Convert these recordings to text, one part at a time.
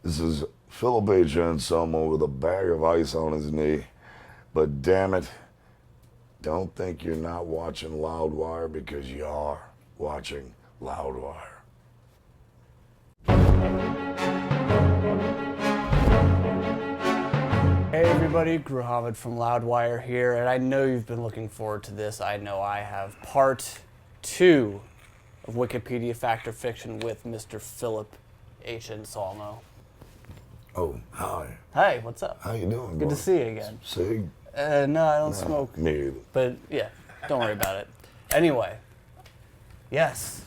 This is Philip H. Anselmo with a bag of ice on his knee. But damn it, don't think you're not watching Loudwire because you are watching Loudwire. Hey everybody, Gruhamed from Loudwire here, and I know you've been looking forward to this. I know I have. Part 2 of Wikipedia Fact or Fiction with Mr. Philip H. Anselmo. Oh, hi. Hey, what's up? How you doing, Good boy? to see you again. Sig? No, I don't smoke. Me either. But yeah, don't worry about it. Anyway, yes.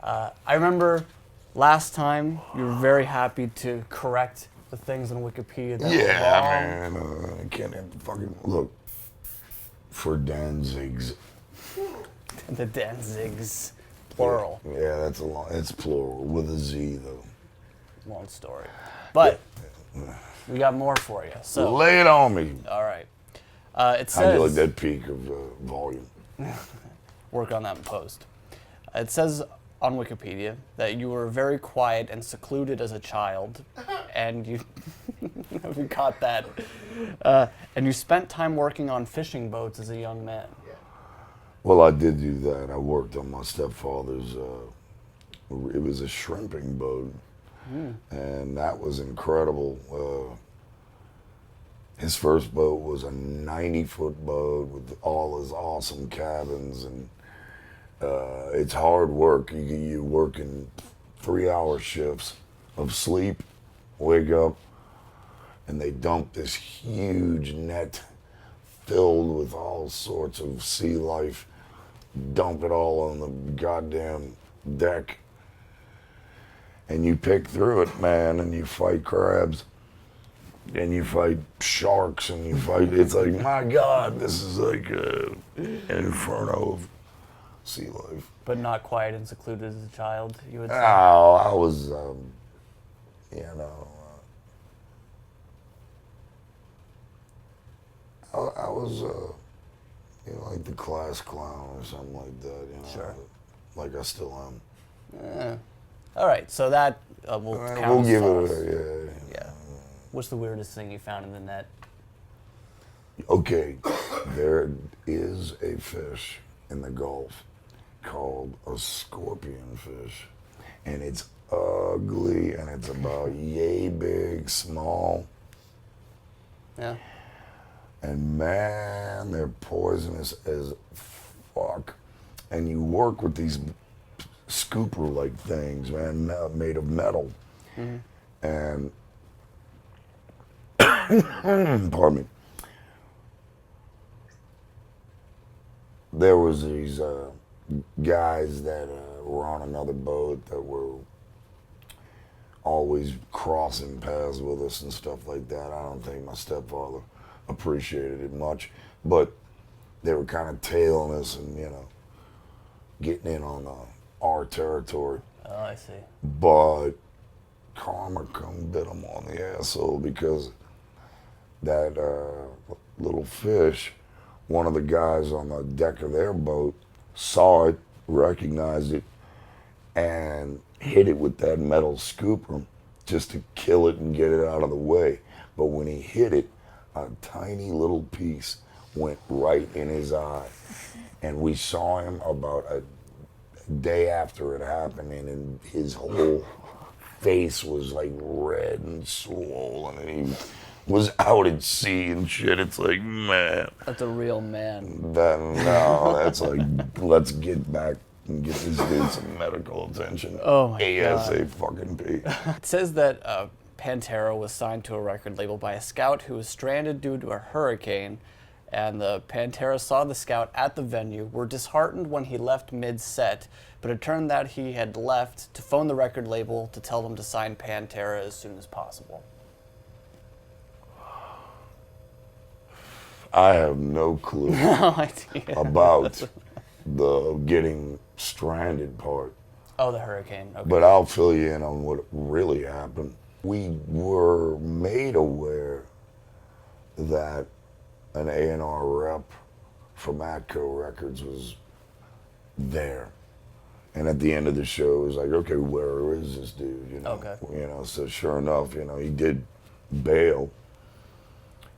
I remember last time you were very happy to correct the things on Wikipedia that were wrong. Man, I can't even fucking look for Danzigs. The Danzigs, plural. Yeah, that's a long. It's plural with a Z though. Long story. But we got more for you. So Lay it on me. all right. It How'd you like says that peak of volume? work on that in post. It says on Wikipedia that you were very quiet and secluded as a child, and you you caught that, and you spent time working on fishing boats as a young man. Well, I did do that. I worked on my stepfather's. It was a shrimping boat, and that was incredible. His first boat was a 90-foot boat with all his awesome cabins, and it's hard work. You work in 3-hour shifts of sleep, wake up, and they dump this huge net filled with all sorts of sea life, dump it all on the goddamn deck, and you pick through it, man, and you fight crabs. And you fight sharks, and you fight. It's like, my God, this is like an inferno of sea life. But not quiet and secluded as a child, you would say. Oh, I was, you know, I was, you know, like the class clown or something like that. You know, Sure. like I still am. All right, so that we'll count We'll as give false. it a Yeah. What's the weirdest thing you found in the net? Okay, there is a fish in the Gulf called a scorpion fish, and it's ugly, and it's about yay big, small, Yeah. and man, they're poisonous as fuck. And you work with these scooper-like things, man, made of metal, and pardon me. There was these guys that were on another boat that were always crossing paths with us and stuff like that. I don't think my stepfather appreciated it much, but they were kind of tailing us and, you know, getting in on our territory. Oh, I see. But karma come bit them on the asshole because that little fish, one of the guys on the deck of their boat saw it, recognized it, and hit it with that metal scooper just to kill it and get it out of the way. But when he hit it, a tiny little piece went right in his eye. And we saw him about a day after it happened, and his whole face was like red and swollen, and he was out at sea and shit. It's like, man. That's a real man. That's like, let's get back and get this dude some medical attention. Oh my ASA fucking P. It says that Pantera was signed to a record label by a scout who was stranded due to a hurricane, and the Pantera saw the scout at the venue, were disheartened when he left mid-set, but it turned out he had left to phone the record label to tell them to sign Pantera as soon as possible. I have no clue No idea. about the getting stranded part. Oh, the hurricane. Okay. But I'll fill you in on what really happened. We were made aware that an A&R rep from Atco Records was there. And at the end of the show, it was like, okay, where is this dude? You know, Okay. You know, so sure enough, you know, he did bail.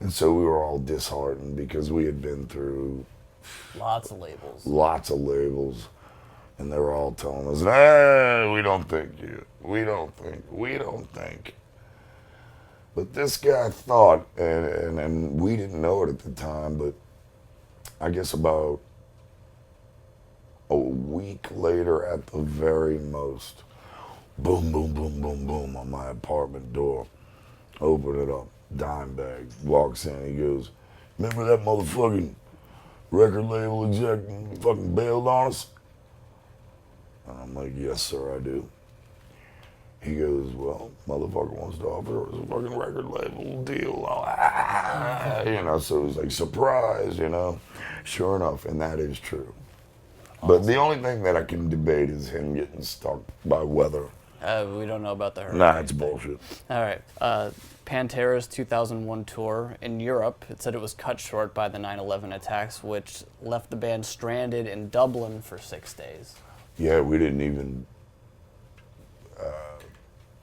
And so we were all disheartened because we had been through Lots of labels. lots of labels. And they were all telling us, "Ah, we don't think you. We don't think. But this guy thought, and we didn't know it at the time, but I guess about a week later at the very most, boom, boom, boom, boom, boom on my apartment door. Open it up. Dime bag. Walks in. He goes, "Remember that motherfucking record label exec fucking bailed on us?" And I'm like, "Yes, sir, I do." He goes, "Well, motherfucker wants to offer us a fucking record label deal." You know, so it was like, surprise, you know. Sure enough, and that is true. But the only thing that I can debate is him getting stuck by weather. We don't know about the hurricane. Nah, it's bullshit. All right. Pantera's 2001 tour in Europe, it said it was cut short by the 9/11 attacks, which left the band stranded in Dublin for 6 days. Yeah, we didn't even...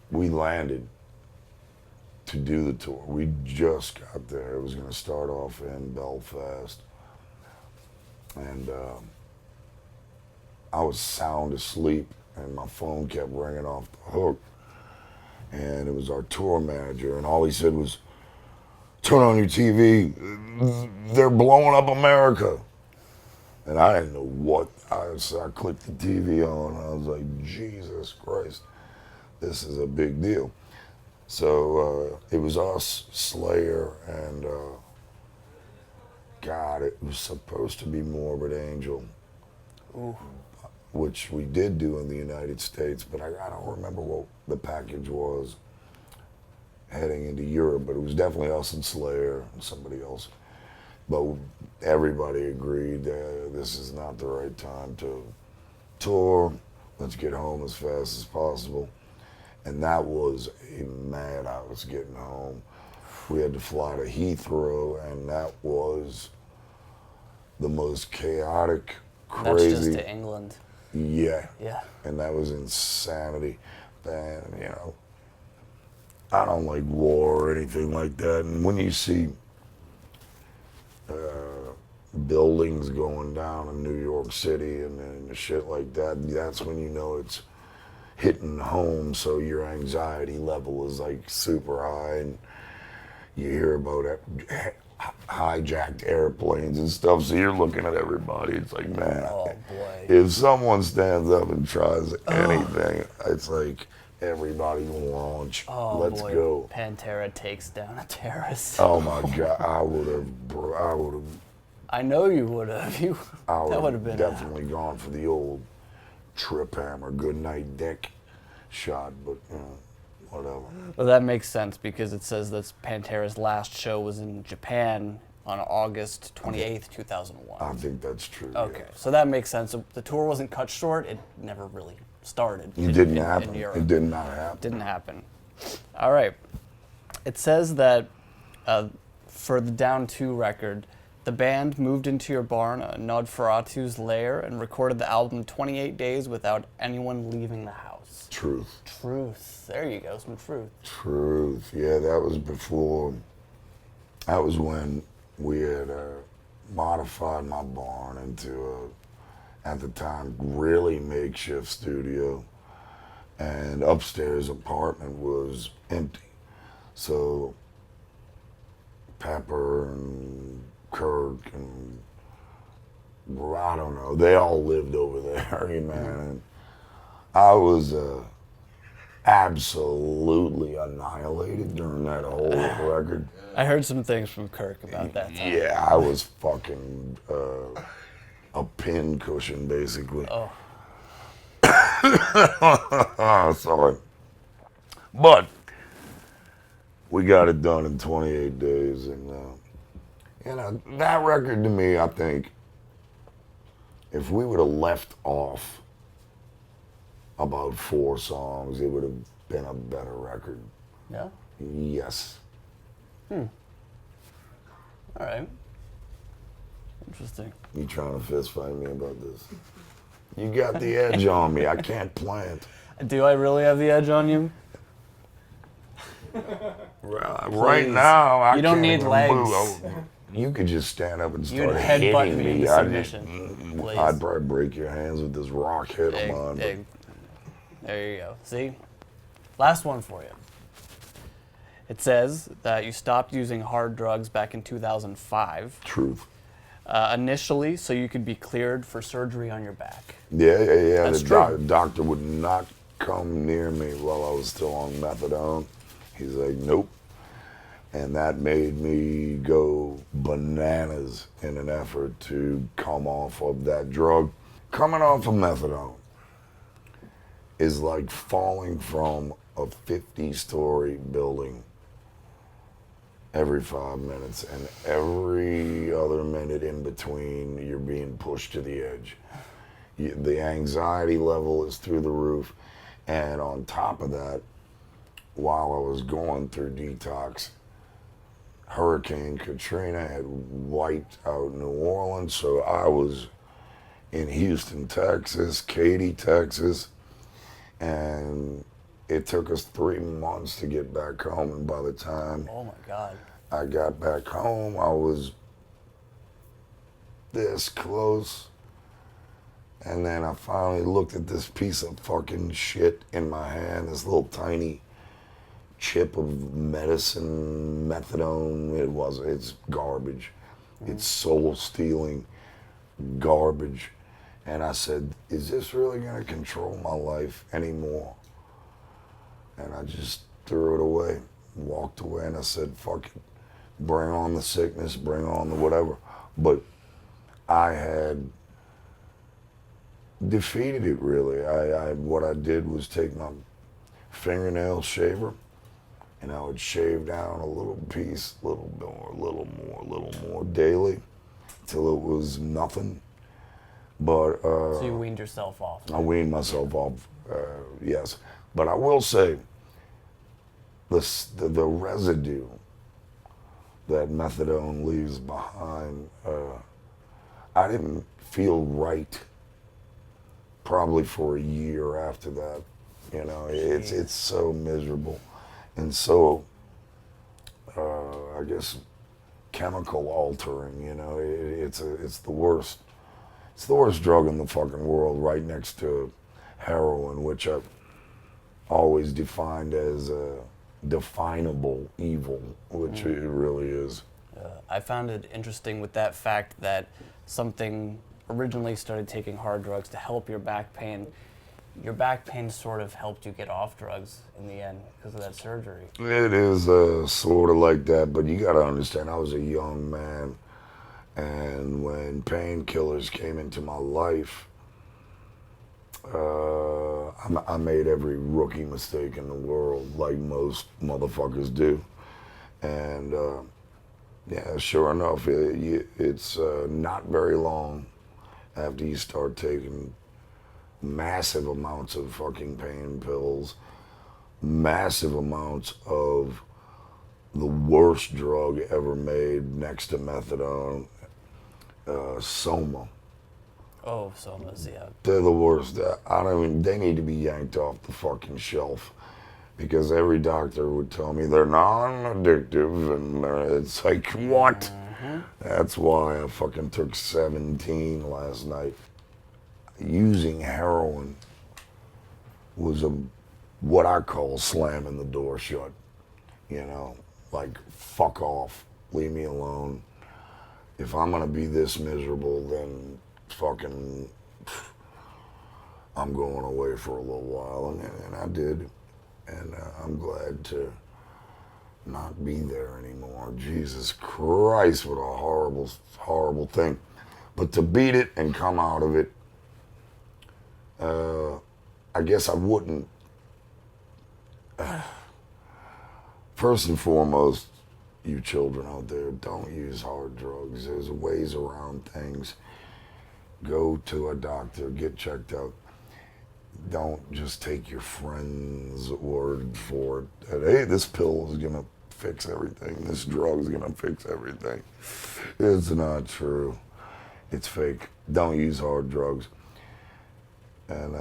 we landed to do the tour. We just got there. It was going to start off in Belfast. And I was sound asleep, and my phone kept ringing off the hook. And it was our tour manager, and all he said was, "Turn on your TV. They're blowing up America." And I didn't know what. So I clicked the TV on, and I was like, Jesus Christ, this is a big deal. So it was us, Slayer, and God, it was supposed to be Morbid Angel. Ooh. Which we did do in the United States, but I don't remember what the package was heading into Europe, but it was definitely us and Slayer and somebody else. But everybody agreed this is not the right time to tour. Let's get home as fast as possible. And that was a madhouse getting home. We had to fly to Heathrow, and that was the most chaotic, crazy. That's just to England. Yeah. Yeah. And that was insanity. And, you know, I don't like war or anything like that. And when you see buildings going down in New York City and shit like that, that's when you know it's hitting home. So your anxiety level is like super high. And you hear about hijacked airplanes and stuff, so you're looking at everybody. It's like, man, Oh, boy. if someone stands up and tries anything, it's like everybody launch. Oh, Let's boy. go. Pantera takes down a terrorist. Oh my God, I would have I know you would have. That would have been definitely gone for the old trip hammer, good night dick shot, but you know, whatever. Well, that makes sense because it says that Pantera's last show was in Japan on August 28th, 2001. I think that's true. Okay, Yeah. so that makes sense. The tour wasn't cut short. It never really started. It didn't in happen. Europe. It did not happen. Didn't happen. All right. It says that for the Down 2 record, the band moved into your barn, Nosferatu's lair, and recorded the album 28 days without anyone leaving the house. Truth. Truth. There you go, some truth. Truth. Yeah, that was before. That was when we had modified my barn into at the time, really makeshift studio. And upstairs apartment was empty. So Pepper and Kirk and I don't know, they all lived over there, man. And I was absolutely annihilated during that whole record. I heard some things from Kirk about that time. Yeah, I was fucking a pin cushion, basically. Oh. Sorry. But we got it done in 28 days. And, you know, that record to me, I think, if we would have left off about 4 songs, it would have been a better record. Yeah? Yes. All right. Interesting. You trying to fist fight me about this? You got the edge on me. I can't plant. Do I really have the edge on you? Right now, I You don't can't need even legs. move. You could just stand up and You'd start headbutt hitting me me. into submission, please. I'd probably break your hands with this rock hit of mine. There you go. See? Last one for you. It says that you stopped using hard drugs back in 2005. Truth. Initially, so you could be cleared for surgery on your back. Yeah. That's true. Doctor would not come near me while I was still on methadone. He's like, nope. And that made me go bananas in an effort to come off of that drug. Coming off of methadone is like falling from a 50-story building every 5 minutes, and every other minute in between, you're being pushed to the edge. The anxiety level is through the roof, and on top of that, while I was going through detox, Hurricane Katrina had wiped out New Orleans, so I was in Houston, Texas, Katy, Texas, and it took us 3 months to get back home, and by the time Oh my God. I got back home, I was this close, and then I finally looked at this piece of fucking shit in my hand, this little tiny chip of medicine, methadone. It's garbage. It's soul-stealing garbage. And I said, is this really gonna control my life anymore? And I just threw it away, walked away, and I said, fuck it. Bring on the sickness, bring on the whatever. But I had defeated it, really. What I did was take my fingernail shaver, and I would shave down a little piece, a little more daily, till it was nothing. But So you weaned yourself off. I weaned myself off, yes. But I will say, the residue that methadone leaves behind, I didn't feel right probably for a year after that. You know, it's so miserable. And so, I guess, chemical altering, you know, it's the worst. It's the worst drug in the fucking world, right next to heroin, which I've always defined as a definable evil, which it really is. I found it interesting with that fact that something originally started taking hard drugs to help your back pain. Your back pain sort of helped you get off drugs in the end because of that surgery. It is sort of like that, but you got to understand, I was a young man, and when painkillers came into my life, I made every rookie mistake in the world, like most motherfuckers do. And yeah, sure enough, it's not very long after you start taking massive amounts of fucking pain pills, massive amounts of the worst drug ever made next to methadone, Soma. Oh, Somas, yeah. They're the worst. They need to be yanked off the fucking shelf, because every doctor would tell me they're non-addictive, and it's like, what? Mm-hmm. That's why I fucking took 17 last night. Using heroin was what I call slamming the door shut. You know, like, fuck off, leave me alone. If I'm gonna be this miserable, then fucking, I'm going away for a little while, and I did, and I'm glad to not be there anymore. Jesus Christ, what a horrible, horrible thing. But to beat it and come out of it, I guess I wouldn't. First and foremost, you children out there, don't use hard drugs. There's ways around things. Go to a doctor, get checked out. Don't just take your friend's word for it. That, hey, this pill is gonna fix everything. This drug is gonna fix everything. It's not true. It's fake. Don't use hard drugs. And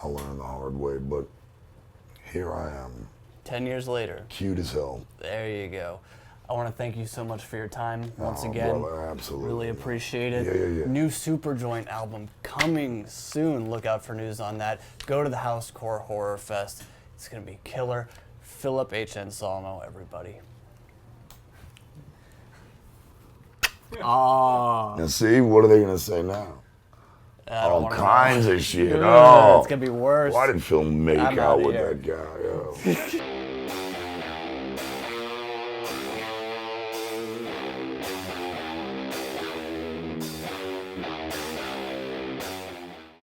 I learned the hard way, but here I am. 10 years later. Cute as hell. There you go. I want to thank you so much for your time once again. Brother, absolutely. Really appreciate it. Yeah. New Superjoint album coming soon. Look out for news on that. Go to the Housecore Horror Fest. It's going to be killer. Philip H. Anselmo, everybody. Now see, what are they going to say now? All kinds of shit. It's Oh, going to be worse. why did Phil make I'm out outta with here. that guy? Yo.